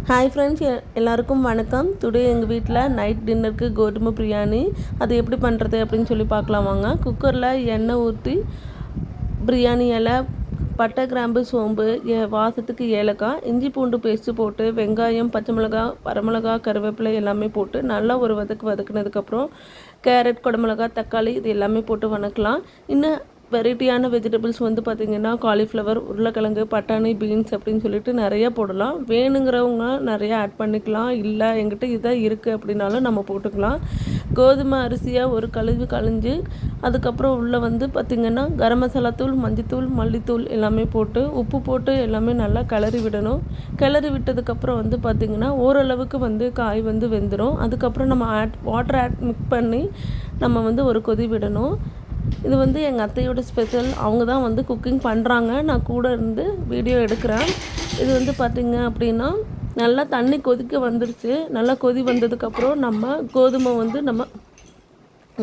Hi friends, எல்லாருக்கும் வணக்கம். Today எங்கள் வீட்டில் நைட் டின்னருக்கு கோதுமை பிரியாணி. அது எப்படி பண்ணுறது அப்படின்னு சொல்லி பார்க்கலாம் வாங்க. குக்கரில் எண்ணெய் ஊற்றி பிரியாணி இலை, பட்டை, கிராம்பு, சோம்பு, வாசத்துக்கு ஏலக்காய், இஞ்சி பூண்டு பேஸ்ட்டு போட்டு வெங்காயம், பச்சை மிளகா, வரமிளகா, கருவேப்பிலை எல்லாமே போட்டு நல்லா ஒரு வதக்குனதுக்கப்புறம் கேரட், குடமிளகா, தக்காளி இது எல்லாமே போட்டு வதக்கலாம். இன்னும் வெரைட்டியான வெஜிடபிள்ஸ் வந்து பார்த்திங்கன்னா காலிஃப்ளவர், உருளைக்கிழங்கு, பட்டாணி, பீன்ஸ் அப்படின்னு சொல்லிட்டு நிறைய போடலாம். வேணுங்கிறவங்க நிறைய ஆட் பண்ணிக்கலாம். இல்லை எங்கிட்ட இதாக இருக்குது அப்படின்னாலும் நம்ம போட்டுக்கலாம். கோதுமை அரிசியை ஒரு கழிஞ்சு அதுக்கப்புறம் உள்ளே வந்து பார்த்திங்கன்னா கரம் மசாலா தூள், மஞ்சத்தூள், மல்லித்தூள் எல்லாமே போட்டு உப்பு போட்டு எல்லாமே நல்லா கிளறி விடணும். கிளறி விட்டதுக்கப்புறம் வந்து பார்த்திங்கன்னா ஓரளவுக்கு வந்து காய் வந்து வெந்துடும். அதுக்கப்புறம் நம்ம வாட்டர் மிக்ஸ் பண்ணி நம்ம வந்து ஒரு கொதி விடணும். இது வந்து எங்கள் அத்தையோட ஸ்பெஷல். அவங்க தான் வந்து குக்கிங் பண்ணுறாங்க, நான் கூட இருந்து வீடியோ எடுக்கிறேன். இது வந்து பார்த்திங்க அப்படின்னா நல்லா தண்ணி கொதிக்க வந்துருச்சு. நல்லா கொதி வந்ததுக்கப்புறம் நம்ம கோதுமை வந்து நம்ம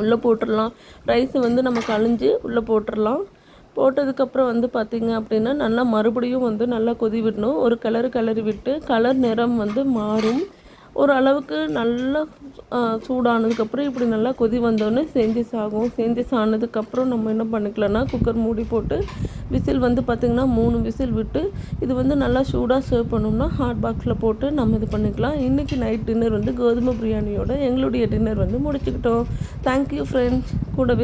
உள்ளே போட்டுடலாம். ரைஸை வந்து நம்ம கழிஞ்சு உள்ளே போட்டுடலாம். போட்டதுக்கப்புறம் வந்து பார்த்திங்க அப்படின்னா நல்லா மறுபடியும் வந்து நல்லா கொதி விடணும். ஒரு கிளறி விட்டு கலர் நிறம் வந்து மாறும். ஒரு அளவுக்கு நல்லா சூடானதுக்கப்புறம் இப்படி நல்லா கொதி வந்தோடனே சேஞ்சஸ் ஆனதுக்கப்புறம் நம்ம என்ன பண்ணிக்கலாம்னா குக்கர் மூடி போட்டு விசில் வந்து பார்த்திங்கன்னா 3 விசில் விட்டு இது வந்து நல்லா சூடாக சர்வ் பண்ணோம்னா ஹாட் பாக்ஸில் போட்டு நம்ம இது பண்ணிக்கலாம். இன்றைக்கி நைட் டின்னர் வந்து கோதுமை பிரியாணியோட எங்களுடைய டின்னர் வந்து முடிச்சுக்கிட்டோம். Thank you friends. கூடவே